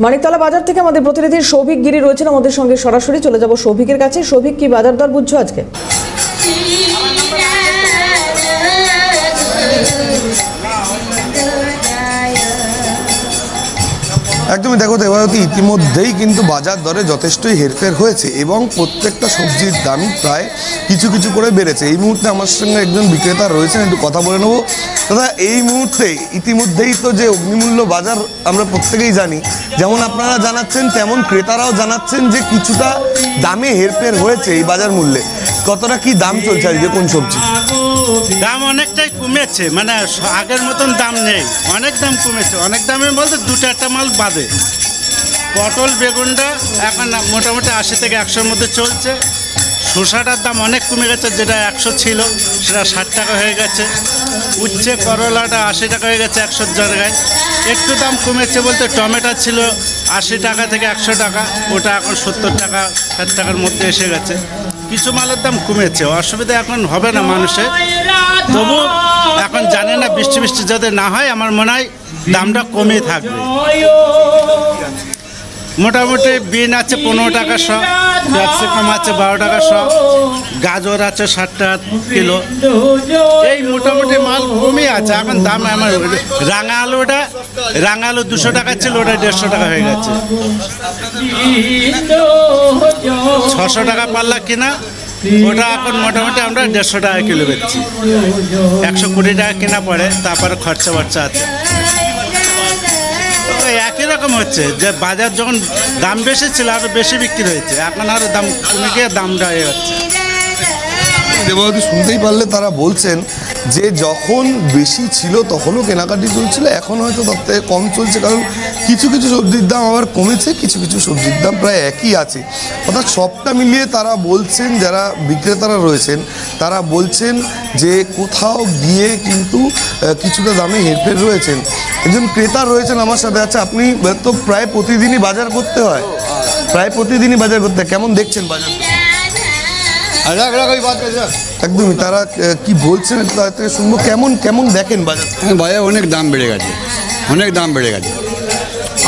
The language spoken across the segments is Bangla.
মানিকতলা বাজার থেকে আমাদের প্রতিনিধি সৌভিক গিরি রয়েছেন আমাদের সঙ্গে, সরাসরি চলে যাব সৌভিকের কাছে। সৌভিক, কি বাজার দর বুঝছো আজকে? একদমই, দেখো দেবায়তী, ইতিমধ্যেই কিন্তু বাজার দরে যথেষ্টই হেরফের হয়েছে এবং প্রত্যেকটা সবজির দামই প্রায় কিছু কিছু করে বেড়েছে। এই মুহূর্তে আমার সঙ্গে একজন বিক্রেতা রয়েছেন, একটু কথা বলে নেবো। দাদা, এই মুহূর্তে ইতিমধ্যেই তো যে অগ্নিমূল্য বাজার আমরা প্রত্যেকেই জানি, যেমন আপনারা জানাচ্ছেন তেমন ক্রেতারাও জানাচ্ছেন যে কিছুটা দামে হেরফের হয়েছে এই বাজার মূল্যে। কতটা কি দাম চলছে আজকে কোন সবজি? দাম অনেকটাই কমেছে, মানে আগের মতন দাম নেই, অনেক দাম কমেছে। অনেক দামের বলতে দু চারটা মাল বাদে। পটল বেগুনটা এখন মোটামুটি 80 থেকে 100-র মধ্যে চলছে। শসাটার দাম অনেক কমে গেছে, যেটা 100 ছিল সেটা 60 টাকা হয়ে গেছে। উচ্ছে করলাটা 80 টাকা হয়ে গেছে 100 জায়গায়। একটু দাম কমেছে বলতে টমেটো ছিল 80 টাকা থেকে 100 টাকা, ওটা এখন 70 টাকা 60 টাকার মধ্যে এসে গেছে। কিছু মালের দাম কমেছে, অসুবিধা এখন হবে না মানুষের। তবু এখন জানি না, বৃষ্টি যাতে না হয় আমার মনে হয় দামটা কমে থাকবে। মোটামুটি বিন আছে 15 টাকা শ, ক্যাপসিকাম আছে 12 টাকা শ, গাজর আছে 60 টাকা কিলো। এই মোটামুটি মাল কমে আছে এখন দাম। আমার রাঙা আলু 200 টাকা ছিল, ওটা 150 টাকা হয়ে গেছে। 600 টাকা পাল্লা কিনা, ওটা এখন মোটামুটি আমরা 150 টাকা কিলো বেচছি। 120 টাকা কিনা পড়ে, তারপরে খরচা বর্চা আছে। একই রকম হচ্ছে যে বাজার যখন দাম বেশি ছিল আরো বেশি বিক্রি হয়েছে, এখন আরো দাম কমে গিয়ে দামটা হচ্ছে। দেবায়তী, শুনতেই পারলে তারা বলছেন যে যখন বেশি ছিল তখনও কেনাকাটি চলছিল, এখন হয়তো তার থেকে কম চলছে, কারণ কিছু কিছু সবজির দাম আবার কমেছে, কিছু কিছু সবজির দাম প্রায় একই আছে। অর্থাৎ সবটা মিলিয়ে তারা বলছেন, যারা বিক্রেতারা রয়েছেন তারা বলছেন যে কোথাও গিয়ে কিন্তু কিছুটা দামে হেরফের রয়েছেন। একজন ক্রেতা রয়েছেন আমার সাথে। আচ্ছা, আপনি তো প্রায় প্রতিদিনই বাজার করতে হয়, কেমন দেখছেন বাজার? একদমই, তারা কি বলছেন তাদের থেকে শুনবো। কেমন দেখেন বাজার? বাজার অনেক দাম বেড়ে গেছে,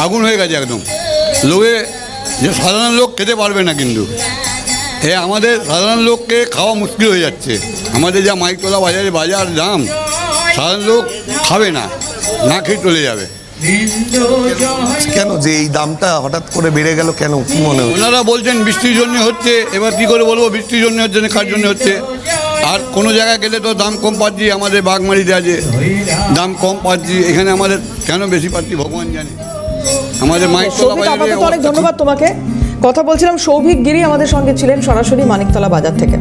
আগুন হয়ে গেছে একদম। লোকে যে সাধারণ লোক খেতে পারবে না, কিন্তু আমাদের সাধারণ লোককে খাওয়া মুশকিল হয়ে যাচ্ছে। আমাদের যা মানিকতলা বাজারে বাজার দাম, সাধারণ লোক খাবে না, না খেয়ে চলে যাবে। কেন যে এই দামটা হঠাৎ করে বেড়ে গেল, কেন, কি মনে হয়? ওনারা বলছেন বৃষ্টির জন্য হচ্ছে। এবার কী করে বলবো বৃষ্টির জন্য হচ্ছে না কার জন্য হচ্ছে? আর কোনো জায়গায় গেলে তো দাম কম পাচ্ছি, আমাদের বাগমারিতে আছে দাম কম পাচ্ছি, এখানে আমাদের কেন বেশি পাচ্ছি ভগবান জানে। আমাদের মানিকতলা বাজারে অনেক ধন্যবাদ তোমাকে। কথা বলছিলাম, সৌভিক গিরি আমাদের সঙ্গে ছিলেন সরাসরি মানিকতলা বাজার থেকে।